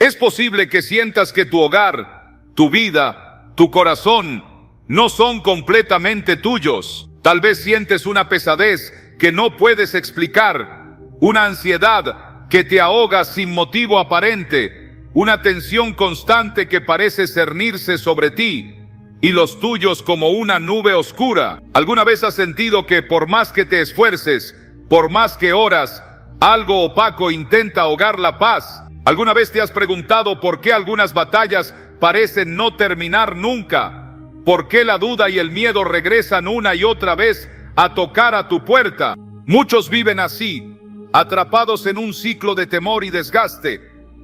Es posible que sientas que tu hogar, tu vida, tu corazón no son completamente tuyos. Tal vez sientes una pesadez que no puedes explicar, una ansiedad que te ahoga sin motivo aparente, una tensión constante que parece cernirse sobre ti y los tuyos como una nube oscura. ¿Alguna vez has sentido que por más que te esfuerces, por más que oras, algo opaco intenta ahogar la paz? ¿Alguna vez te has preguntado por qué algunas batallas parecen no terminar nunca? ¿Por qué la duda y el miedo regresan una y otra vez a tocar a tu puerta? Muchos viven así, atrapados en un ciclo de temor y desgaste,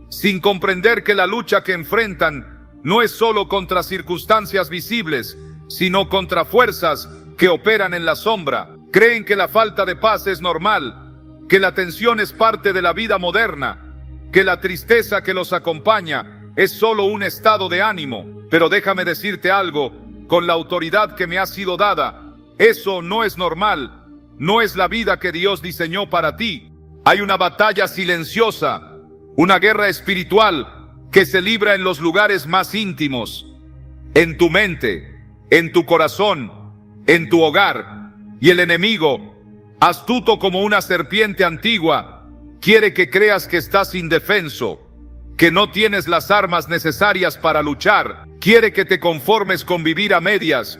sin comprender que la lucha que enfrentan no es solo contra circunstancias visibles, sino contra fuerzas que operan en la sombra. Creen que la falta de paz es normal, que la tensión es parte de la vida moderna, que la tristeza que los acompaña es solo un estado de ánimo. Pero déjame decirte algo, con la autoridad que me ha sido dada, eso no es normal, no es la vida que Dios diseñó para ti. Hay una batalla silenciosa, una guerra espiritual que se libra en los lugares más íntimos, en tu mente, en tu corazón, en tu hogar. Y el enemigo, astuto como una serpiente antigua, quiere que creas que estás indefenso, que no tienes las armas necesarias para luchar. Quiere que te conformes con vivir a medias,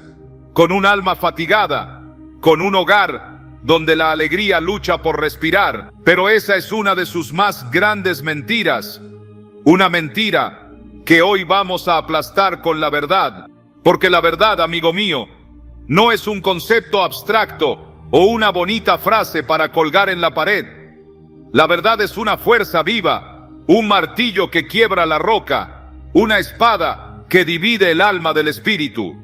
con un alma fatigada, con un hogar donde la alegría lucha por respirar. Pero esa es una de sus más grandes mentiras. Una mentira que hoy vamos a aplastar con la verdad. Porque la verdad, amigo mío, no es un concepto abstracto o una bonita frase para colgar en la pared. La verdad es una fuerza viva, un martillo que quiebra la roca, una espada que divide el alma del espíritu.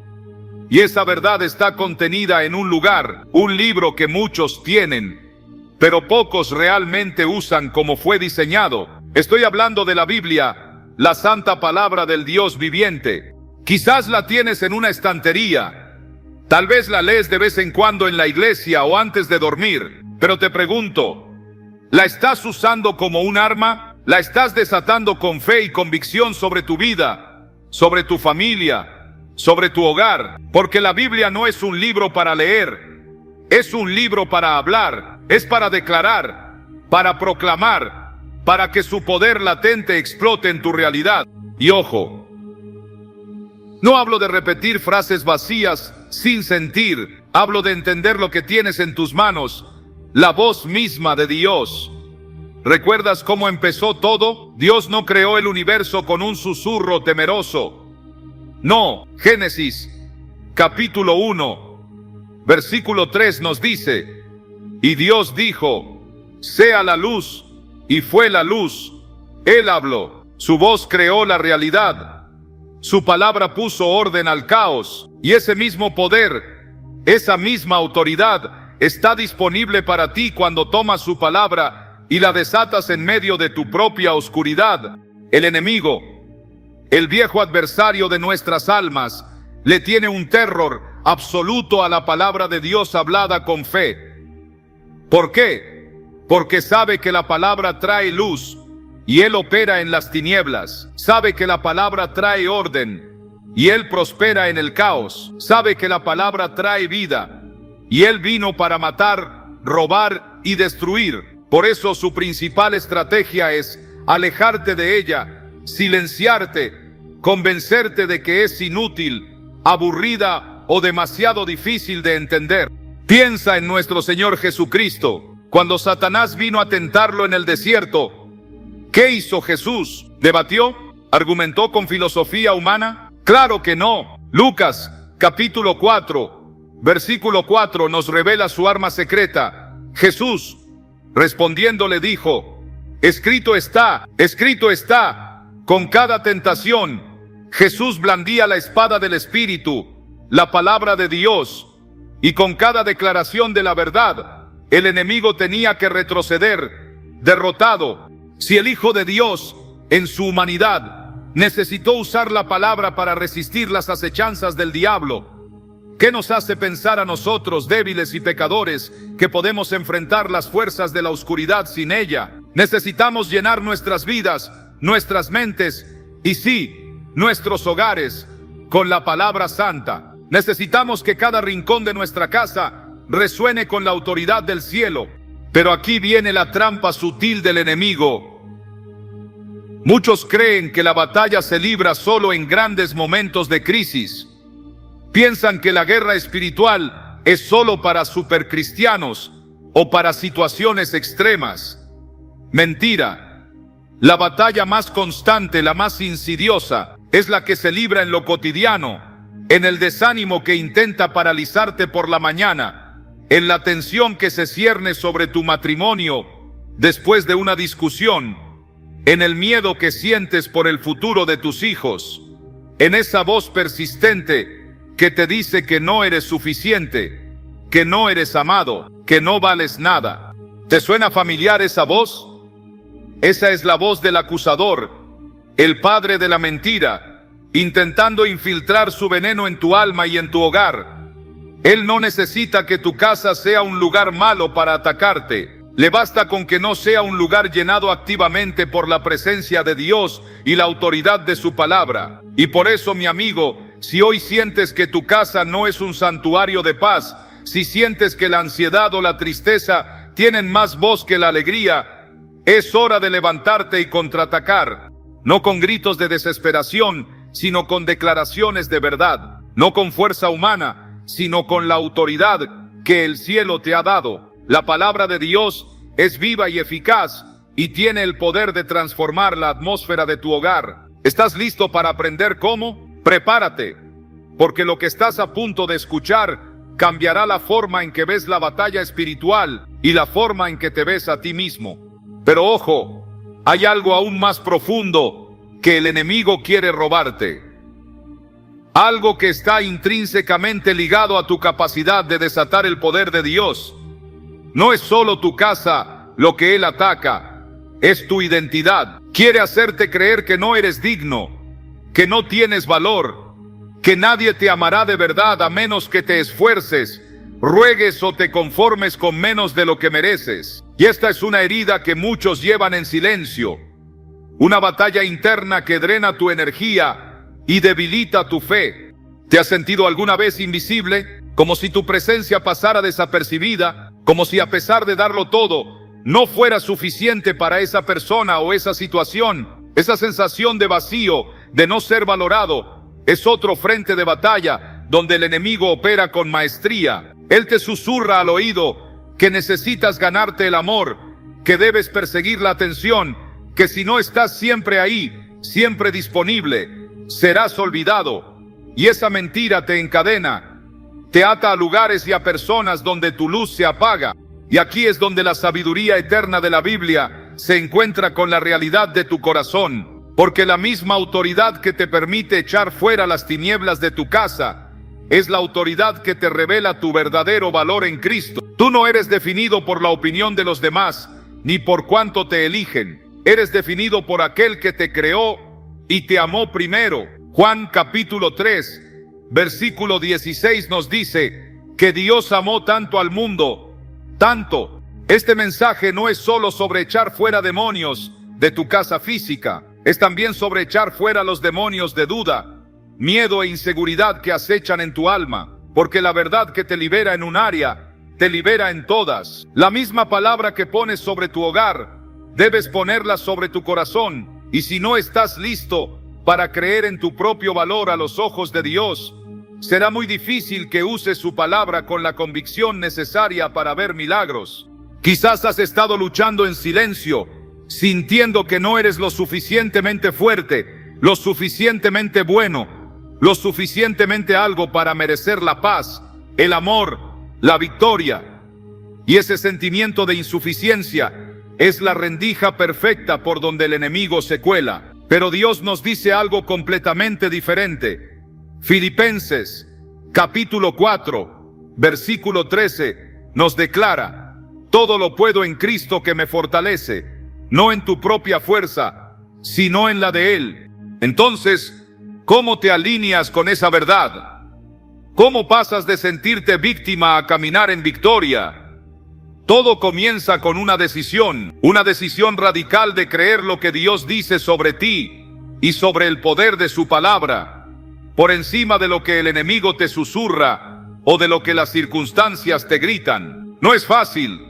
Y esa verdad está contenida en un lugar, un libro que muchos tienen, pero pocos realmente usan como fue diseñado. Estoy hablando de la Biblia, la santa palabra del Dios viviente. Quizás la tienes en una estantería, tal vez la lees de vez en cuando en la iglesia o antes de dormir, pero te pregunto, ¿la estás usando como un arma? ¿La estás desatando con fe y convicción sobre tu vida, sobre tu familia, sobre tu hogar? Porque la Biblia no es un libro para leer, es un libro para hablar, es para declarar, para proclamar, para que su poder latente explote en tu realidad. Y ojo, no hablo de repetir frases vacías sin sentir, hablo de entender lo que tienes en tus manos, la voz misma de Dios. ¿Recuerdas cómo empezó todo? Dios no creó el universo con un susurro temeroso. No, Génesis, capítulo 1, versículo 3 nos dice, y Dios dijo, sea la luz, y fue la luz. Él habló, su voz creó la realidad, su palabra puso orden al caos, y ese mismo poder, esa misma autoridad, está disponible para ti cuando tomas su palabra y la desatas en medio de tu propia oscuridad. El enemigo, el viejo adversario de nuestras almas, le tiene un terror absoluto a la palabra de Dios hablada con fe. ¿Por qué? Porque sabe que la palabra trae luz y él opera en las tinieblas. Sabe que la palabra trae orden y él prospera en el caos. Sabe que la palabra trae vida y él vino para matar, robar y destruir. Por eso su principal estrategia es alejarte de ella, silenciarte, convencerte de que es inútil, aburrida o demasiado difícil de entender. Piensa en nuestro Señor Jesucristo. Cuando Satanás vino a tentarlo en el desierto, ¿qué hizo Jesús? ¿Debatió? ¿Argumentó con filosofía humana? Claro que no. Lucas, capítulo 4, versículo 4 nos revela su arma secreta. Jesús, respondiendo le dijo, escrito está, con cada tentación. Jesús blandía la espada del Espíritu, la palabra de Dios, y con cada declaración de la verdad, el enemigo tenía que retroceder, derrotado. Si el Hijo de Dios, en su humanidad, necesitó usar la palabra para resistir las acechanzas del diablo, ¿qué nos hace pensar a nosotros, débiles y pecadores, que podemos enfrentar las fuerzas de la oscuridad sin ella? Necesitamos llenar nuestras vidas nuestras mentes y sí, nuestros hogares con la palabra santa. Necesitamos que cada rincón de nuestra casa resuene con la autoridad del cielo. Pero aquí viene la trampa sutil del enemigo. Muchos creen que la batalla se libra solo en grandes momentos de crisis. Piensan que la guerra espiritual es solo para supercristianos o para situaciones extremas. Mentira. La batalla más constante, la más insidiosa, es la que se libra en lo cotidiano, en el desánimo que intenta paralizarte por la mañana, en la tensión que se cierne sobre tu matrimonio después de una discusión, en el miedo que sientes por el futuro de tus hijos, en esa voz persistente que te dice que no eres suficiente, que no eres amado, que no vales nada. ¿Te suena familiar esa voz? Esa es la voz del acusador, el padre de la mentira, intentando infiltrar su veneno en tu alma y en tu hogar. Él no necesita que tu casa sea un lugar malo para atacarte. Le basta con que no sea un lugar llenado activamente por la presencia de Dios y la autoridad de su palabra. Y por eso, mi amigo, si hoy sientes que tu casa no es un santuario de paz, si sientes que la ansiedad o la tristeza tienen más voz que la alegría, es hora de levantarte y contraatacar. No con gritos de desesperación, sino con declaraciones de verdad. No con fuerza humana, sino con la autoridad que el cielo te ha dado. La palabra de Dios es viva y eficaz y tiene el poder de transformar la atmósfera de tu hogar. ¿Estás listo para aprender cómo? Prepárate, porque lo que estás a punto de escuchar cambiará la forma en que ves la batalla espiritual y la forma en que te ves a ti mismo. Pero ojo, hay algo aún más profundo que el enemigo quiere robarte. Algo que está intrínsecamente ligado a tu capacidad de desatar el poder de Dios. No es solo tu casa lo que Él ataca, es tu identidad. Quiere hacerte creer que no eres digno, que no tienes valor, que nadie te amará de verdad a menos que te esfuerces, ruegues o te conformes con menos de lo que mereces. Y esta es una herida que muchos llevan en silencio. Una batalla interna que drena tu energía y debilita tu fe. ¿Te has sentido alguna vez invisible? Como si tu presencia pasara desapercibida, como si a pesar de darlo todo, no fuera suficiente para esa persona o esa situación. Esa sensación de vacío, de no ser valorado, es otro frente de batalla donde el enemigo opera con maestría. Él te susurra al oído que necesitas ganarte el amor, que debes perseguir la atención, que si no estás siempre ahí, siempre disponible, serás olvidado. Y esa mentira te encadena, te ata a lugares y a personas donde tu luz se apaga. Y aquí es donde la sabiduría eterna de la Biblia se encuentra con la realidad de tu corazón. Porque la misma autoridad que te permite echar fuera las tinieblas de tu casa es la autoridad que te revela tu verdadero valor en Cristo. Tú no eres definido por la opinión de los demás, ni por cuánto te eligen. Eres definido por aquel que te creó y te amó primero. Juan capítulo 3, versículo 16 nos dice que Dios amó tanto al mundo, tanto. Este mensaje no es solo sobre echar fuera demonios de tu casa física, es también sobre echar fuera los demonios de duda, miedo e inseguridad que acechan en tu alma, porque la verdad que te libera en un área, te libera en todas. La misma palabra que pones sobre tu hogar, debes ponerla sobre tu corazón, y si no estás listo para creer en tu propio valor a los ojos de Dios, será muy difícil que uses su palabra con la convicción necesaria para ver milagros. Quizás has estado luchando en silencio, sintiendo que no eres lo suficientemente fuerte, lo suficientemente bueno, lo suficientemente algo para merecer la paz, el amor, la victoria. Y ese sentimiento de insuficiencia es la rendija perfecta por donde el enemigo se cuela. Pero Dios nos dice algo completamente diferente. Filipenses, capítulo 4, versículo 13, nos declara: todo lo puedo en Cristo que me fortalece, no en tu propia fuerza, sino en la de Él. Entonces, ¿cómo te alineas con esa verdad? ¿Cómo pasas de sentirte víctima a caminar en victoria? Todo comienza con una decisión radical de creer lo que Dios dice sobre ti y sobre el poder de su palabra, por encima de lo que el enemigo te susurra o de lo que las circunstancias te gritan. No es fácil,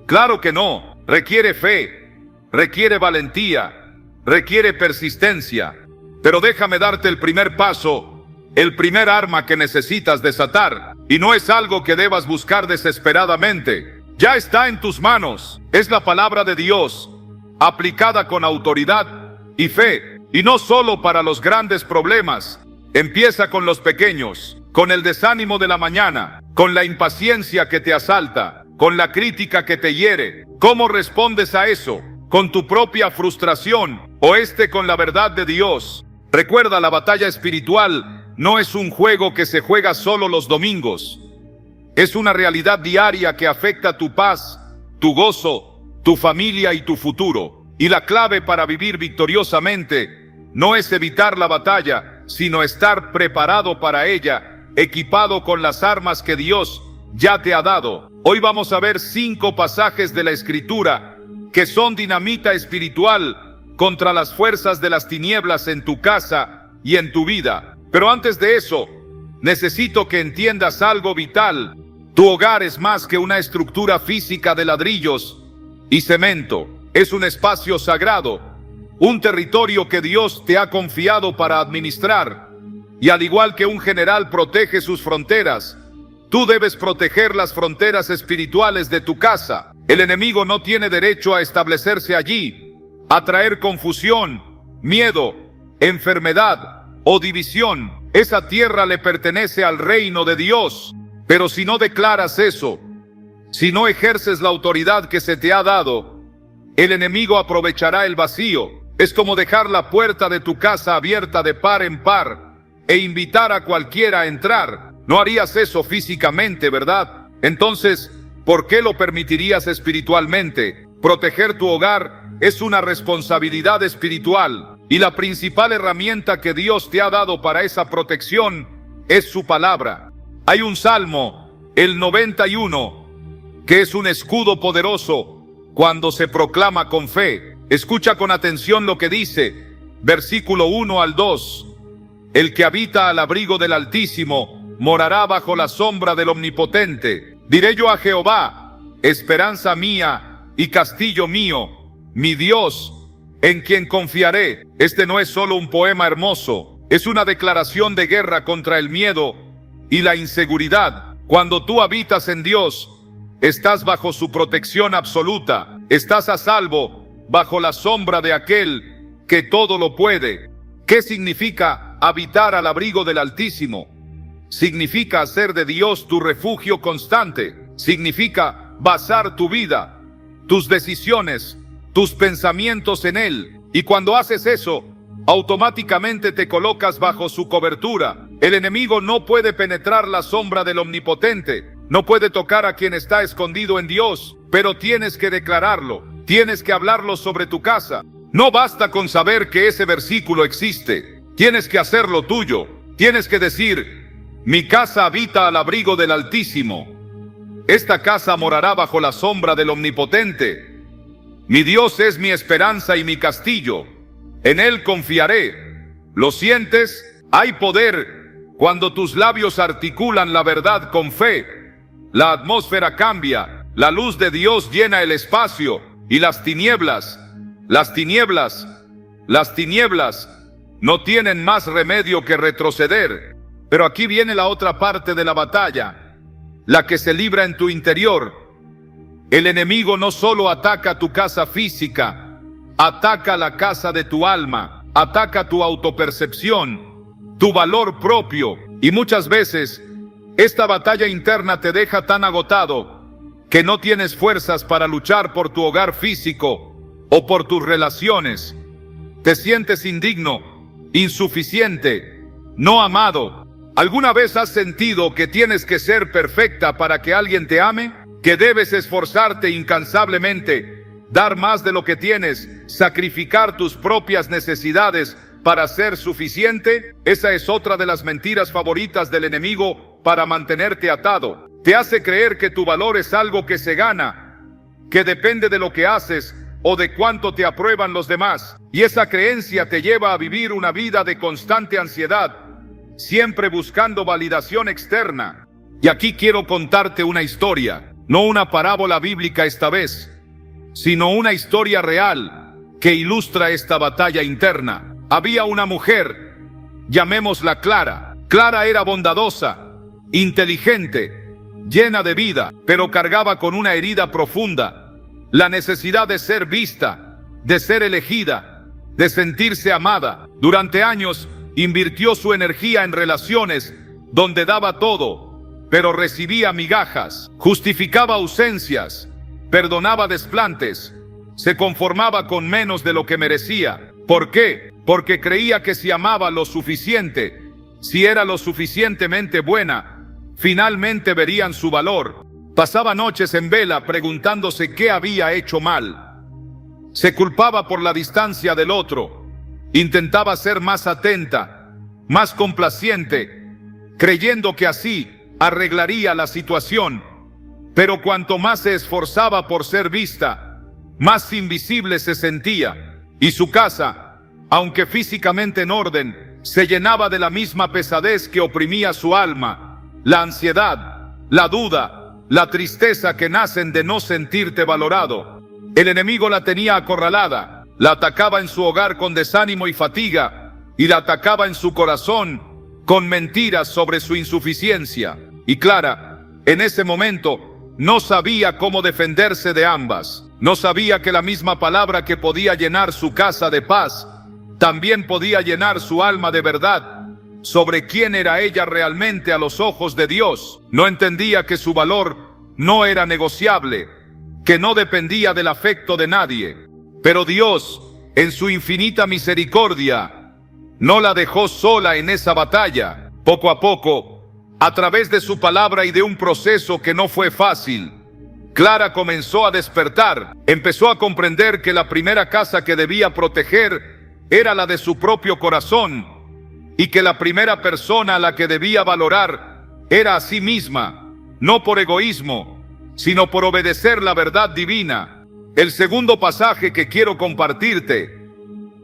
claro que no. Requiere fe, requiere valentía, requiere persistencia. Pero déjame darte el primer paso, el primer arma que necesitas desatar. Y no es algo que debas buscar desesperadamente. Ya está en tus manos. Es la palabra de Dios, aplicada con autoridad y fe. Y no solo para los grandes problemas. Empieza con los pequeños, con el desánimo de la mañana, con la impaciencia que te asalta, con la crítica que te hiere. ¿Cómo respondes a eso? ¿Con tu propia frustración o con la verdad de Dios? Recuerda, la batalla espiritual no es un juego que se juega solo los domingos. Es una realidad diaria que afecta tu paz, tu gozo, tu familia y tu futuro. Y la clave para vivir victoriosamente no es evitar la batalla, sino estar preparado para ella, equipado con las armas que Dios ya te ha dado. Hoy vamos a ver 5 pasajes de la Escritura que son dinamita espiritual contra las fuerzas de las tinieblas en tu casa y en tu vida. Pero antes de eso, necesito que entiendas algo vital. Tu hogar es más que una estructura física de ladrillos y cemento. Es un espacio sagrado, un territorio que Dios te ha confiado para administrar. Y al igual que un general protege sus fronteras, tú debes proteger las fronteras espirituales de tu casa. El enemigo no tiene derecho a establecerse allí, a traer confusión, miedo, enfermedad o división. Esa tierra le pertenece al reino de Dios. Pero si no declaras eso, si no ejerces la autoridad que se te ha dado, el enemigo aprovechará el vacío. Es como dejar la puerta de tu casa abierta de par en par e invitar a cualquiera a entrar. No harías eso físicamente, ¿verdad? Entonces, ¿por qué lo permitirías espiritualmente? Proteger tu hogar es una responsabilidad espiritual, y la principal herramienta que Dios te ha dado para esa protección es su palabra. Hay un salmo, el 91, que es un escudo poderoso cuando se proclama con fe. Escucha con atención lo que dice, versículo 1 al 2. El que habita al abrigo del Altísimo morará bajo la sombra del Omnipotente. Diré yo a Jehová, esperanza mía y castillo mío, mi Dios, en quien confiaré. Este no es solo un poema hermoso, es una declaración de guerra contra el miedo y la inseguridad. Cuando tú habitas en Dios, estás bajo su protección absoluta. Estás a salvo bajo la sombra de aquel que todo lo puede. ¿Qué significa habitar al abrigo del Altísimo? Significa hacer de Dios tu refugio constante. Significa basar tu vida, tus decisiones, tus pensamientos en Él. Y cuando haces eso, automáticamente te colocas bajo su cobertura. El enemigo no puede penetrar la sombra del Omnipotente. No puede tocar a quien está escondido en Dios. Pero tienes que declararlo. Tienes que hablarlo sobre tu casa. No basta con saber que ese versículo existe. Tienes que hacerlo tuyo. Tienes que decir, mi casa habita al abrigo del Altísimo. Esta casa morará bajo la sombra del Omnipotente. Mi Dios es mi esperanza y mi castillo. En Él confiaré. ¿Lo sientes? Hay poder cuando tus labios articulan la verdad con fe. La atmósfera cambia. La luz de Dios llena el espacio. Y las tinieblas no tienen más remedio que retroceder. Pero aquí viene la otra parte de la batalla, la que se libra en tu interior. El enemigo no solo ataca tu casa física, ataca la casa de tu alma, ataca tu autopercepción, tu valor propio. Y muchas veces, esta batalla interna te deja tan agotado que no tienes fuerzas para luchar por tu hogar físico o por tus relaciones. Te sientes indigno, insuficiente, no amado. ¿Alguna vez has sentido que tienes que ser perfecta para que alguien te ame? ¿Que debes esforzarte incansablemente, dar más de lo que tienes, sacrificar tus propias necesidades para ser suficiente? Esa es otra de las mentiras favoritas del enemigo para mantenerte atado. Te hace creer que tu valor es algo que se gana que depende de lo que haces o de cuánto te aprueban los demás. Y esa creencia te lleva a vivir una vida de constante ansiedad, siempre buscando validación externa. Y aquí quiero contarte una historia, no una parábola bíblica esta vez, sino una historia real que ilustra esta batalla interna. Había una mujer, llamémosla Clara. Clara era bondadosa, inteligente, llena de vida, pero cargaba con una herida profunda, la necesidad de ser vista, de ser elegida, de sentirse amada. Durante años invirtió su energía en relaciones donde daba todo, pero recibía migajas, justificaba ausencias, perdonaba desplantes, se conformaba con menos de lo que merecía. ¿Por qué? Porque creía que si amaba lo suficiente, si era lo suficientemente buena, finalmente verían su valor. Pasaba noches en vela preguntándose qué había hecho mal. Se culpaba por la distancia del otro. Intentaba ser más atenta, más complaciente, creyendo que así arreglaría la situación. Pero cuanto más se esforzaba por ser vista, más invisible se sentía. Y su casa, aunque físicamente en orden, se llenaba de la misma pesadez que oprimía su alma, la ansiedad, la duda, la tristeza que nacen de no sentirte valorado. El enemigo la tenía acorralada, la atacaba en su hogar con desánimo y fatiga, y la atacaba en su corazón con mentiras sobre su insuficiencia. Y Clara, en ese momento, no sabía cómo defenderse de ambas. No sabía que la misma palabra que podía llenar su casa de paz, también podía llenar su alma de verdad sobre quién era ella realmente a los ojos de Dios. No entendía que su valor no era negociable, que no dependía del afecto de nadie. Pero Dios, en su infinita misericordia, no la dejó sola en esa batalla. Poco a poco, a través de su palabra y de un proceso que no fue fácil, Clara comenzó a despertar. Empezó a comprender que la primera casa que debía proteger era la de su propio corazón, y que la primera persona a la que debía valorar era a sí misma, no por egoísmo, sino por obedecer la verdad divina. El segundo pasaje que quiero compartirte,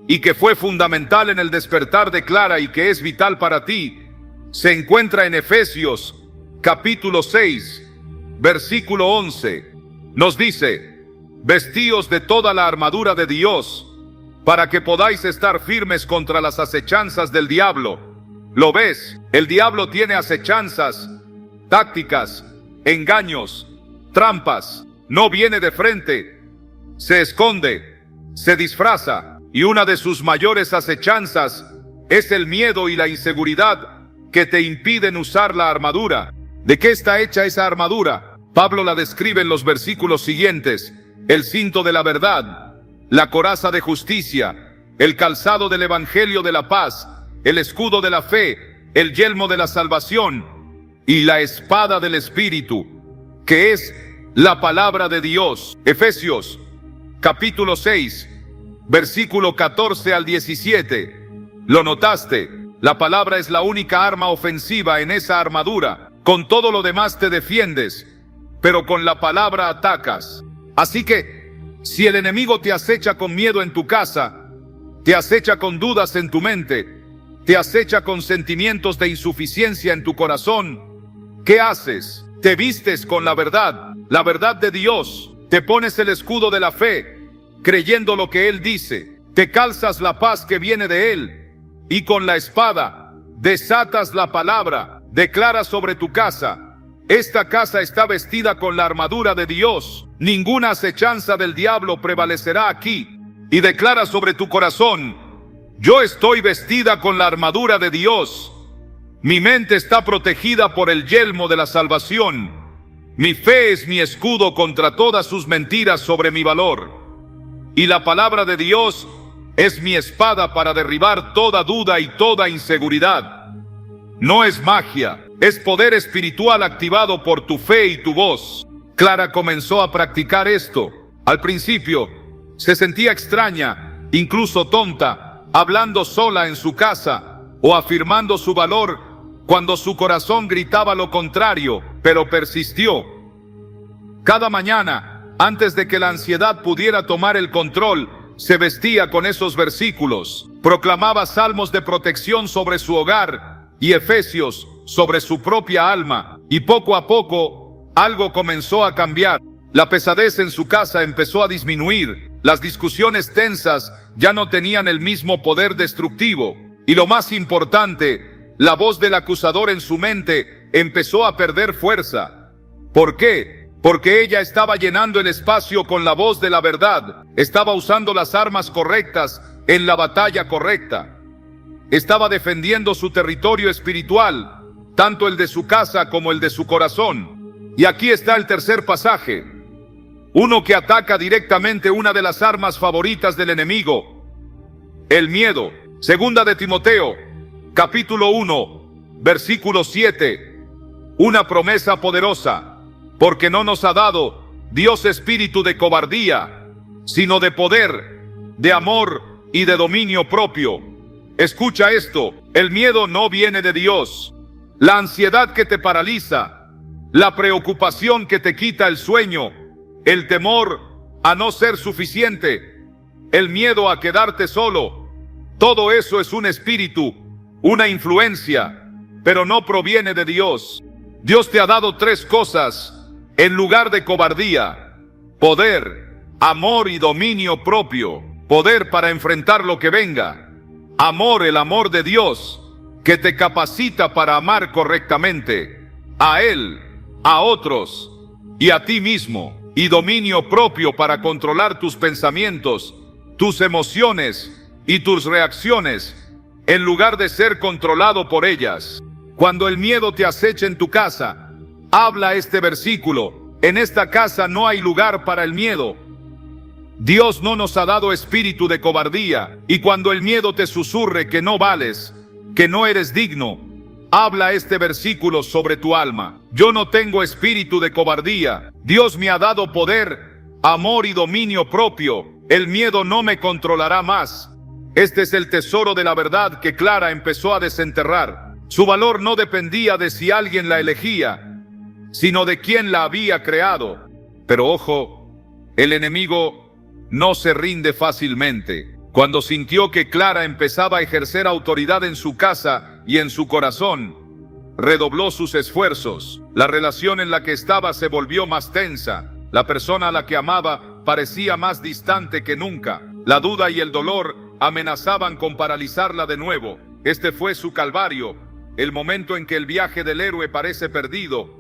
y que fue fundamental en el despertar de Clara y que es vital para ti, se encuentra en Efesios, capítulo 6, versículo 11. Nos dice: vestíos de toda la armadura de Dios, para que podáis estar firmes contra las acechanzas del diablo. ¿Lo ves? El diablo tiene acechanzas, tácticas, engaños, trampas. No viene de frente, se esconde, se disfraza, y una de sus mayores acechanzas es el miedo y la inseguridad que te impiden usar la armadura. ¿De qué está hecha esa armadura? Pablo la describe en los versículos siguientes: el cinto de la verdad, la coraza de justicia, el calzado del evangelio de la paz, el escudo de la fe, el yelmo de la salvación y la espada del Espíritu, que es la palabra de Dios. Efesios, capítulo 6, versículo 14 al 17. ¿Lo notaste? La palabra es la única arma ofensiva en esa armadura. Con todo lo demás te defiendes, pero con la palabra atacas. Así que, si el enemigo te acecha con miedo en tu casa, te acecha con dudas en tu mente, te acecha con sentimientos de insuficiencia en tu corazón, ¿qué haces? Te vistes con la verdad de Dios, te pones el escudo de la fe, creyendo lo que Él dice, te calzas la paz que viene de Él, y con la espada desatas la palabra, declaras sobre tu casa: esta casa está vestida con la armadura de Dios, ninguna acechanza del diablo prevalecerá aquí. Y declara sobre tu corazón: yo estoy vestida con la armadura de Dios, mi mente está protegida por el yelmo de la salvación, mi fe es mi escudo contra todas sus mentiras sobre mi valor, y la palabra de Dios es mi espada para derribar toda duda y toda inseguridad. No es magia, es poder espiritual activado por tu fe y tu voz. Clara comenzó a practicar esto. Al principio, se sentía extraña, incluso tonta, hablando sola en su casa o afirmando su valor cuando su corazón gritaba lo contrario, pero persistió. Cada mañana, Antes de que la ansiedad pudiera tomar el control, se vestía con esos versículos, proclamaba salmos de protección sobre su hogar y Efesios sobre su propia alma, y poco a poco algo comenzó a cambiar. La pesadez en su casa empezó a disminuir, las discusiones tensas ya no tenían el mismo poder destructivo, y lo más importante, la voz del acusador en su mente empezó a perder fuerza. ¿Por qué? Porque ella estaba llenando el espacio con la voz de la verdad, estaba usando las armas correctas en la batalla correcta. Estaba defendiendo su territorio espiritual, tanto el de su casa como el de su corazón. Y aquí está el tercer pasaje, uno que ataca directamente una de las armas favoritas del enemigo, el miedo. Segunda de Timoteo, capítulo 1, versículo 7, una promesa poderosa, porque no nos ha dado Dios espíritu de cobardía, sino de poder, de amor y de dominio propio. Escucha esto, el miedo no viene de Dios. La ansiedad que te paraliza, la preocupación que te quita el sueño, el temor a no ser suficiente, el miedo a quedarte solo, todo eso es un espíritu, una influencia, pero no proviene de Dios. Dios te ha dado tres cosas en lugar de cobardía: poder, amor y dominio propio. Poder para enfrentar lo que venga. Amor, el amor de Dios, que te capacita para amar correctamente a Él, a otros y a ti mismo. Y dominio propio para controlar tus pensamientos, tus emociones y tus reacciones, en lugar de ser controlado por ellas. Cuando el miedo te acecha en tu casa, habla este versículo: en esta casa no hay lugar para el miedo. Dios no nos ha dado espíritu de cobardía, y cuando el miedo te susurre que no vales, que no eres digno, habla este versículo sobre tu alma: yo no tengo espíritu de cobardía, Dios me ha dado poder, amor y dominio propio, el miedo no me controlará más. Este es el tesoro de la verdad que Clara empezó a desenterrar. Su valor no dependía de si alguien la elegía, sino de quién la había creado. Pero ojo, el enemigo no se rinde fácilmente. Cuando sintió que Clara empezaba a ejercer autoridad en su casa y en su corazón, redobló sus esfuerzos. La relación en la que estaba se volvió más tensa. La persona a la que amaba parecía más distante que nunca. La duda y el dolor amenazaban con paralizarla de nuevo. Este fue su calvario, el momento en que el viaje del héroe parece perdido,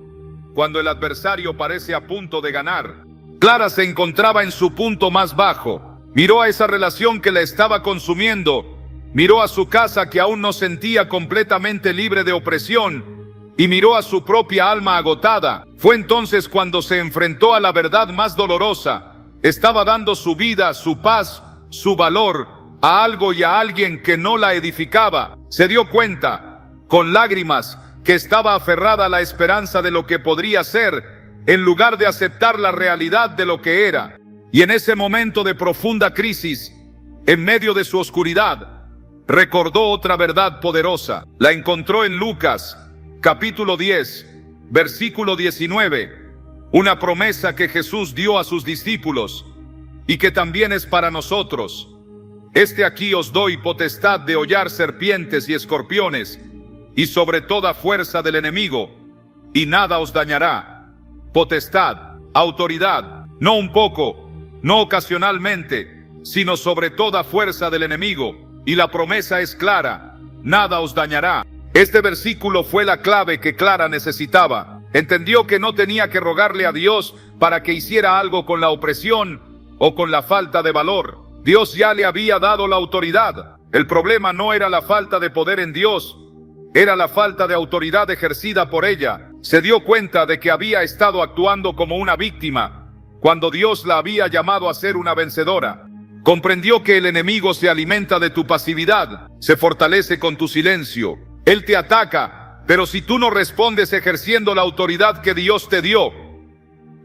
cuando el adversario parece a punto de ganar. Clara se encontraba en su punto más bajo. Miró a esa relación que la estaba consumiendo, miró a su casa que aún no sentía completamente libre de opresión, y miró a su propia alma agotada. Fue entonces cuando se enfrentó a la verdad más dolorosa. Estaba dando su vida, su paz, su valor a algo y a alguien que no la edificaba. Se dio cuenta, con lágrimas, que estaba aferrada a la esperanza de lo que podría ser, en lugar de aceptar la realidad de lo que era. Y en ese momento de profunda crisis, en medio de su oscuridad, recordó otra verdad poderosa. La encontró en Lucas, capítulo 10, versículo 19. Una promesa que Jesús dio a sus discípulos y que también es para nosotros. Aquí os doy potestad de hollar serpientes y escorpiones, y sobre toda fuerza del enemigo, y nada os dañará. Potestad, autoridad, no un poco, no ocasionalmente, sino sobre toda fuerza del enemigo. Y la promesa es clara: nada os dañará. Este versículo fue la clave que Clara necesitaba. Entendió que no tenía que rogarle a Dios para que hiciera algo con la opresión o con la falta de valor. Dios ya le había dado la autoridad. El problema no era la falta de poder en Dios, era la falta de autoridad ejercida por ella. Se dio cuenta de que había estado actuando como una víctima, cuando Dios la había llamado a ser una vencedora. Comprendió que el enemigo se alimenta de tu pasividad, se fortalece con tu silencio. Él te ataca, pero si tú no respondes ejerciendo la autoridad que Dios te dio,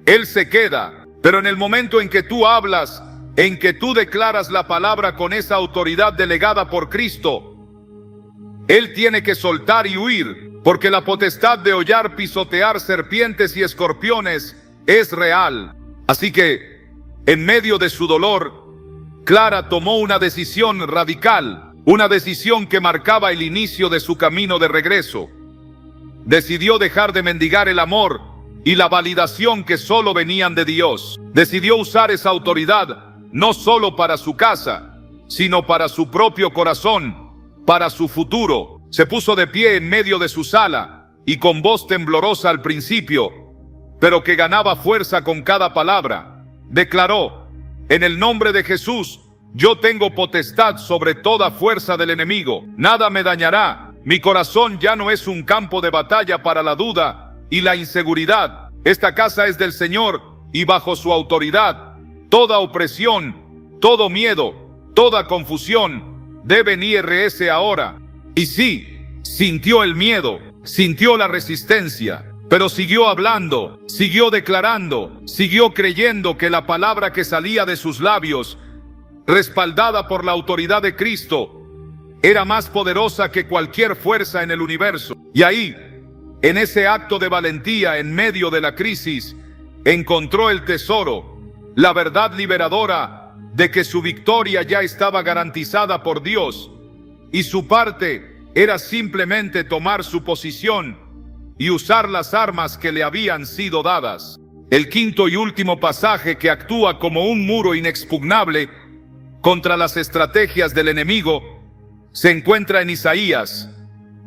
Él se queda. Pero en el momento en que tú hablas, en que tú declaras la palabra con esa autoridad delegada por Cristo, Él tiene que soltar y huir, porque la potestad de hollar, pisotear serpientes y escorpiones es real. Así que, en medio de su dolor, Clara tomó una decisión radical, una decisión que marcaba el inicio de su camino de regreso. Decidió dejar de mendigar el amor y la validación que solo venían de Dios. Decidió usar esa autoridad no solo para su casa, sino para su propio corazón, para su futuro. Se puso de pie en medio de su sala y con voz temblorosa al principio, pero que ganaba fuerza con cada palabra, declaró: en el nombre de Jesús, yo tengo potestad sobre toda fuerza del enemigo. Nada me dañará. Mi corazón ya no es un campo de batalla para la duda y la inseguridad. Esta casa es del Señor y bajo su autoridad, toda opresión, todo miedo, toda confusión deben irse ahora. Y sí, sintió el miedo, sintió la resistencia, pero siguió hablando, siguió declarando, siguió creyendo que la palabra que salía de sus labios, respaldada por la autoridad de Cristo, era más poderosa que cualquier fuerza en el universo. Y ahí, en ese acto de valentía en medio de la crisis, encontró el tesoro, la verdad liberadora de que su victoria ya estaba garantizada por Dios, y su parte era simplemente tomar su posición y usar las armas que le habían sido dadas. El quinto y último pasaje que actúa como un muro inexpugnable contra las estrategias del enemigo se encuentra en Isaías,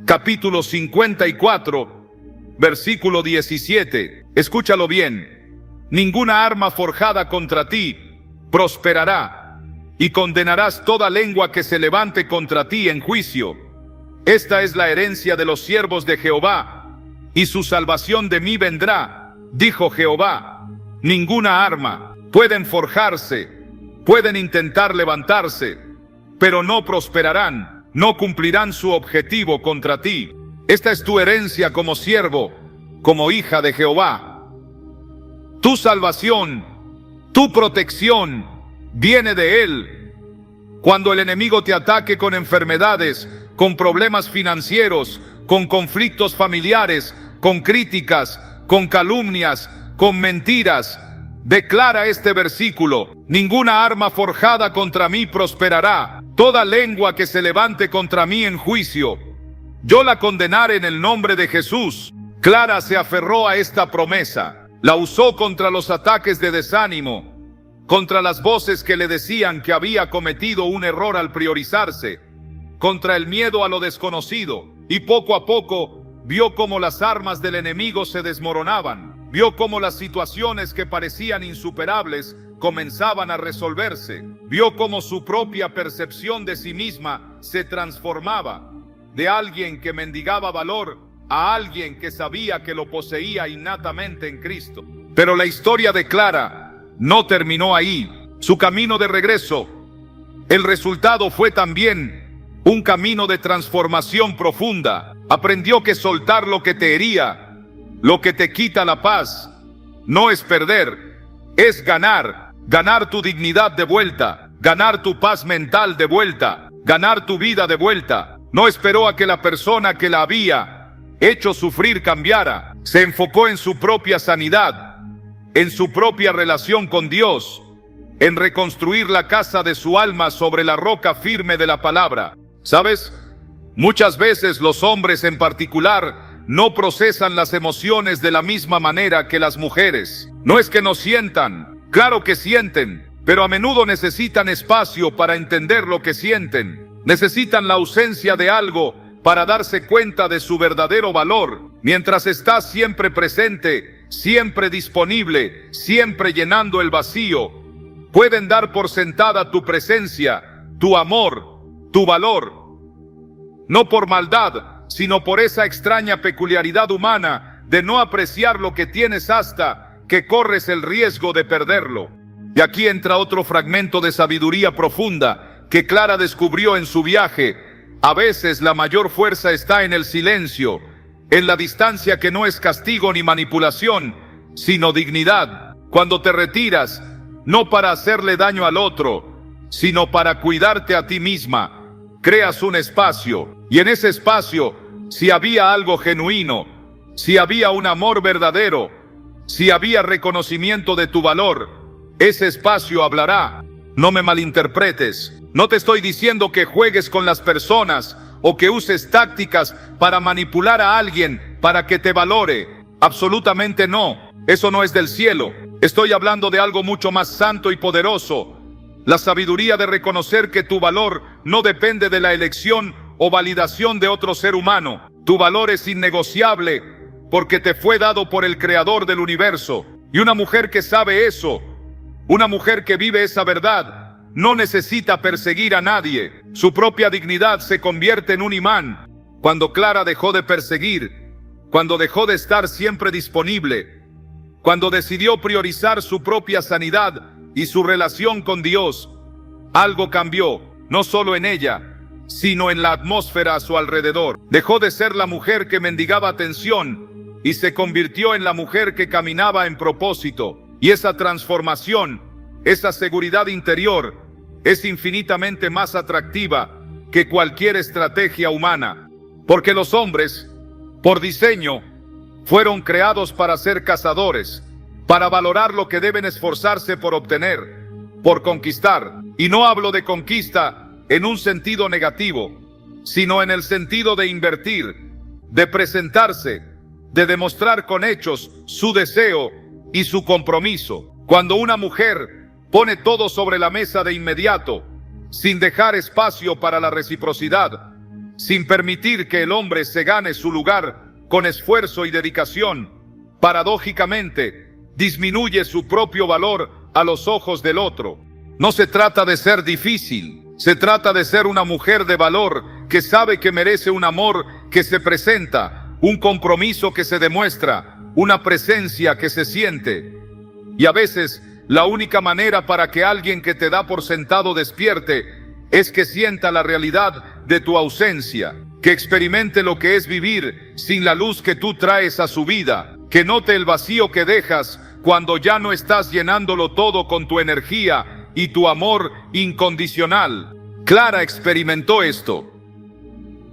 capítulo 54, versículo 17. Escúchalo bien. Ninguna arma forjada contra ti prosperará, y condenarás toda lengua que se levante contra ti en juicio. Esta es la herencia de los siervos de Jehová, y su salvación de mí vendrá, dijo Jehová. Ninguna arma. Pueden forjarse, pueden intentar levantarse, pero no prosperarán, no cumplirán su objetivo contra ti. Esta es tu herencia como siervo, como hija de Jehová. Tu salvación, tu protección viene de Él. Cuando el enemigo te ataque con enfermedades, con problemas financieros, con conflictos familiares, con críticas, con calumnias, con mentiras, declara este versículo: ninguna arma forjada contra mí prosperará. Toda lengua que se levante contra mí en juicio, yo la condenaré en el nombre de Jesús. Clara se aferró a esta promesa. La usó contra los ataques de desánimo, contra las voces que le decían que había cometido un error al priorizarse, contra el miedo a lo desconocido, y poco a poco vio cómo las armas del enemigo se desmoronaban. Vio cómo las situaciones que parecían insuperables comenzaban a resolverse. Vio cómo su propia percepción de sí misma se transformaba, de alguien que mendigaba valor a alguien que sabía que lo poseía innatamente en Cristo. Pero la historia de Clara no terminó ahí. Su camino de regreso, el resultado fue también un camino de transformación profunda. Aprendió que soltar lo que te hería, lo que te quita la paz, no es perder, es ganar. Ganar tu dignidad de vuelta, ganar tu paz mental de vuelta, ganar tu vida de vuelta. No esperó a que la persona que la había hecho sufrir cambiara. Se enfocó en su propia sanidad, en su propia relación con Dios, en reconstruir la casa de su alma sobre la roca firme de la palabra. ¿Sabes? Muchas veces los hombres en particular no procesan las emociones de la misma manera que las mujeres. No es que no sientan, claro que sienten, pero a menudo necesitan espacio para entender lo que sienten. Necesitan la ausencia de algo para darse cuenta de su verdadero valor. Mientras estás siempre presente, siempre disponible, siempre llenando el vacío, pueden dar por sentada tu presencia, tu amor, tu valor. No por maldad, sino por esa extraña peculiaridad humana de no apreciar lo que tienes hasta que corres el riesgo de perderlo. Y aquí entra otro fragmento de sabiduría profunda que Clara descubrió en su viaje. A veces la mayor fuerza está en el silencio, en la distancia que no es castigo ni manipulación, sino dignidad. Cuando te retiras, no para hacerle daño al otro, sino para cuidarte a ti misma, creas un espacio, y en ese espacio, si había algo genuino, si había un amor verdadero, Si había reconocimiento de tu valor, ese espacio hablará. No me malinterpretes. No te estoy diciendo que juegues con las personas o que uses tácticas para manipular a alguien para que te valore. Absolutamente no. Eso no es del cielo. Estoy hablando de algo mucho más santo y poderoso. La sabiduría de reconocer que tu valor no depende de la elección o validación de otro ser humano. Tu valor es innegociable porque te fue dado por el Creador del universo. Y una mujer que sabe eso, una mujer que vive esa verdad, no necesita perseguir a nadie. Su propia dignidad se convierte en un imán. Cuando Clara dejó de perseguir, cuando dejó de estar siempre disponible, cuando decidió priorizar su propia sanidad y su relación con Dios, algo cambió, no solo en ella, sino en la atmósfera a su alrededor. Dejó de ser la mujer que mendigaba atención y se convirtió en la mujer que caminaba en propósito. Y esa transformación, esa seguridad interior, es infinitamente más atractiva que cualquier estrategia humana. Porque los hombres, por diseño, fueron creados para ser cazadores, para valorar lo que deben esforzarse por obtener, por conquistar. Y no hablo de conquista en un sentido negativo, sino en el sentido de invertir, de presentarse, de demostrar con hechos su deseo y su compromiso. Cuando una mujer pone todo sobre la mesa de inmediato, sin dejar espacio para la reciprocidad, sin permitir que el hombre se gane su lugar con esfuerzo y dedicación, paradójicamente disminuye su propio valor a los ojos del otro. No se trata de ser difícil, se trata de ser una mujer de valor que sabe que merece un amor que se presenta, un compromiso que se demuestra, una presencia que se siente. Y a veces la única manera para que alguien que te da por sentado despierte es que sienta la realidad de tu ausencia, que experimente lo que es vivir sin la luz que tú traes a su vida, que note el vacío que dejas cuando ya no estás llenándolo todo con tu energía y tu amor incondicional. Clara experimentó esto.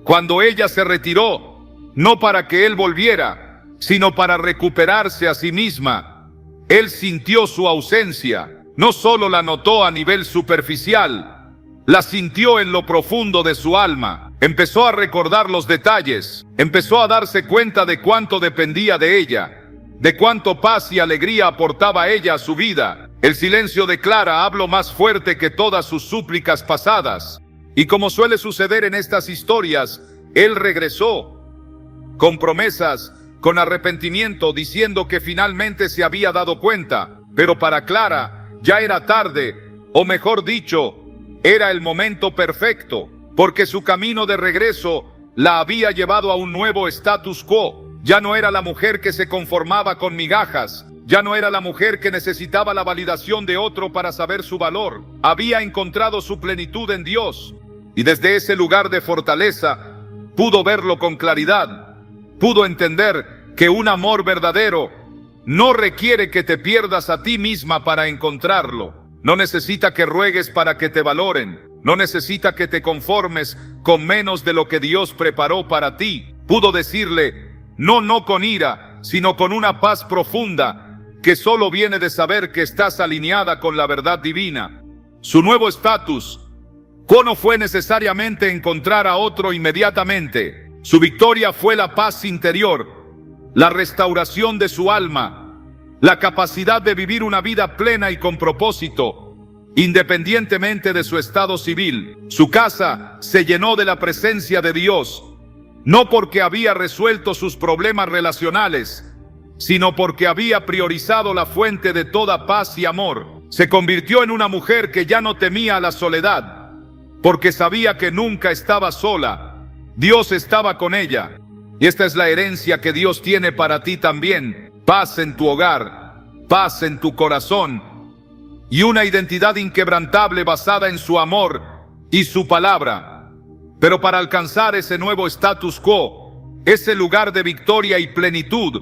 Cuando ella se retiró, no para que él volviera, sino para recuperarse a sí misma, él sintió su ausencia. No solo la notó a nivel superficial, la sintió en lo profundo de su alma. Empezó a recordar los detalles, empezó a darse cuenta de cuánto dependía de ella, de cuánto paz y alegría aportaba ella a su vida. El silencio de Clara habló más fuerte que todas sus súplicas pasadas. Y como suele suceder en estas historias, él regresó con promesas, con arrepentimiento, diciendo que finalmente se había dado cuenta. Pero para Clara ya era tarde, o mejor dicho, era el momento perfecto, porque su camino de regreso la había llevado a un nuevo status quo. Ya no era la mujer que se conformaba con migajas, ya no era la mujer que necesitaba la validación de otro para saber su valor. Había encontrado su plenitud en Dios, y desde ese lugar de fortaleza pudo verlo con claridad. Pudo entender que un amor verdadero no requiere que te pierdas a ti misma para encontrarlo. No necesita que ruegues para que te valoren. No necesita que te conformes con menos de lo que Dios preparó para ti. Pudo decirle, no con ira, sino con una paz profunda que solo viene de saber que estás alineada con la verdad divina. Su nuevo estatus no fue necesariamente encontrar a otro inmediatamente. Su victoria fue la paz interior, la restauración de su alma, la capacidad de vivir una vida plena y con propósito, independientemente de su estado civil. Su casa se llenó de la presencia de Dios, no porque había resuelto sus problemas relacionales, sino porque había priorizado la fuente de toda paz y amor. Se convirtió en una mujer que ya no temía la soledad, porque sabía que nunca estaba sola. Dios estaba con ella. Y esta es la herencia que Dios tiene para ti también. Paz en tu hogar, paz en tu corazón, y una identidad inquebrantable basada en su amor y su palabra. Pero para alcanzar ese nuevo status quo, ese lugar de victoria y plenitud,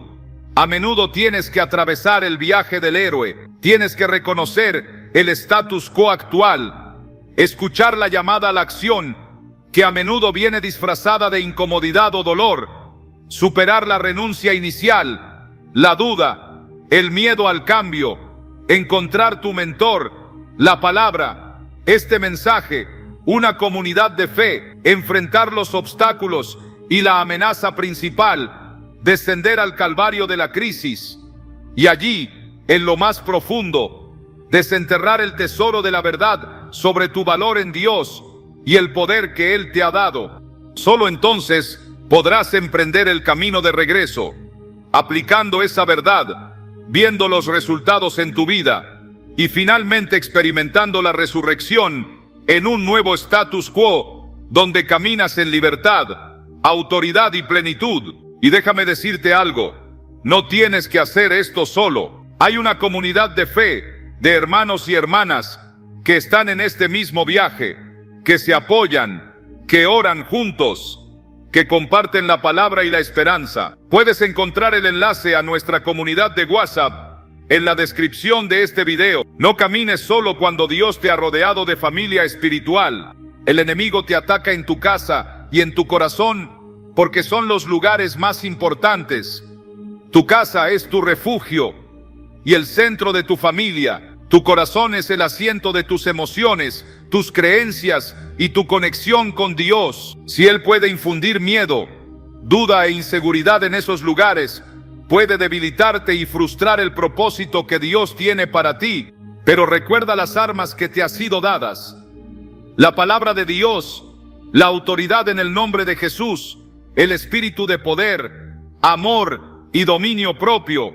a menudo tienes que atravesar el viaje del héroe. Tienes que reconocer el status quo actual, escuchar la llamada a la acción, que a menudo viene disfrazada de incomodidad o dolor, superar la renuncia inicial, la duda, el miedo al cambio, encontrar tu mentor, la palabra, este mensaje, una comunidad de fe, enfrentar los obstáculos y la amenaza principal, descender al calvario de la crisis y allí, en lo más profundo, desenterrar el tesoro de la verdad sobre tu valor en Dios y el poder que Él te ha dado. Solo entonces podrás emprender el camino de regreso, aplicando esa verdad, viendo los resultados en tu vida y finalmente experimentando la resurrección en un nuevo status quo donde caminas en libertad, autoridad y plenitud. Y déjame decirte algo, no tienes que hacer esto solo. Hay una comunidad de fe, de hermanos y hermanas que están en este mismo viaje, que se apoyan, que oran juntos, que comparten la palabra y la esperanza. Puedes encontrar el enlace a nuestra comunidad de WhatsApp en la descripción de este video. No camines solo cuando Dios te ha rodeado de familia espiritual. El enemigo te ataca en tu casa y en tu corazón porque son los lugares más importantes. Tu casa es tu refugio y el centro de tu familia. Tu corazón es el asiento de tus emociones, tus creencias y tu conexión con Dios. Si Él puede infundir miedo, duda e inseguridad en esos lugares, puede debilitarte y frustrar el propósito que Dios tiene para ti. Pero recuerda las armas que te han sido dadas: la palabra de Dios, la autoridad en el nombre de Jesús, el espíritu de poder, amor y dominio propio,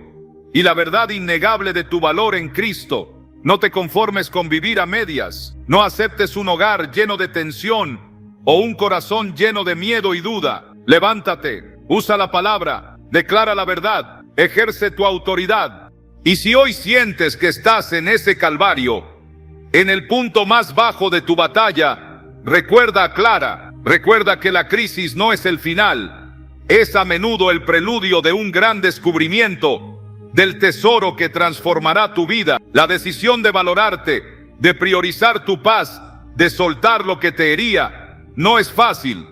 y la verdad innegable de tu valor en Cristo. No te conformes con vivir a medias. No aceptes un hogar lleno de tensión o un corazón lleno de miedo y duda. Levántate, usa la palabra, declara la verdad, ejerce tu autoridad. Y si hoy sientes que estás en ese calvario, en el punto más bajo de tu batalla, recuerda que la crisis no es el final, es a menudo el preludio de un gran descubrimiento del tesoro que transformará tu vida. La decisión de valorarte, de priorizar tu paz, de soltar lo que te hería, no es fácil,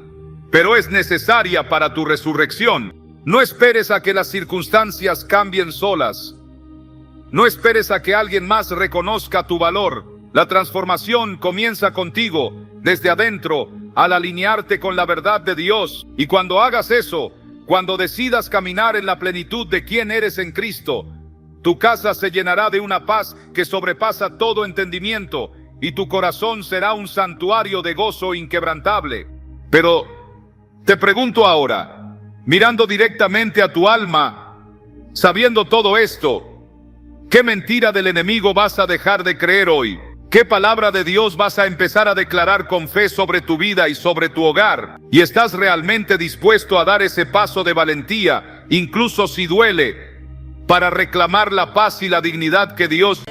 pero es necesaria para tu resurrección. No esperes a que las circunstancias cambien solas. No esperes a que alguien más reconozca tu valor. La transformación comienza contigo, desde adentro, al alinearte con la verdad de Dios. Y cuando hagas eso, cuando decidas caminar en la plenitud de quién eres en Cristo, tu casa se llenará de una paz que sobrepasa todo entendimiento y tu corazón será un santuario de gozo inquebrantable. Pero te pregunto ahora, mirando directamente a tu alma, sabiendo todo esto, ¿qué mentira del enemigo vas a dejar de creer hoy? ¿Qué palabra de Dios vas a empezar a declarar con fe sobre tu vida y sobre tu hogar? ¿Y estás realmente dispuesto a dar ese paso de valentía, incluso si duele, para reclamar la paz y la dignidad que Dios